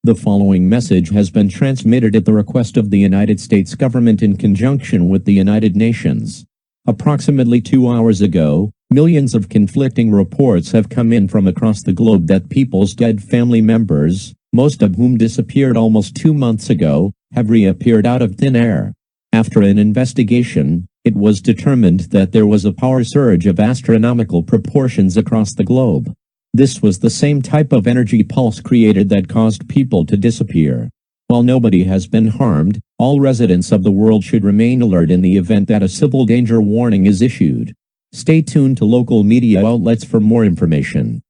The following message has been transmitted at the request of the United States government in conjunction with the United Nations. Approximately 2 hours ago, millions of conflicting reports have come in from across the globe that people's dead family members, most of whom disappeared almost 2 months ago, have reappeared out of thin air. After an investigation, it was determined that there was a power surge of astronomical proportions across the globe. This was the same type of energy pulse created that caused people to disappear. While nobody has been harmed, all residents of the world should remain alert in the event that a civil danger warning is issued. Stay tuned to local media outlets for more information.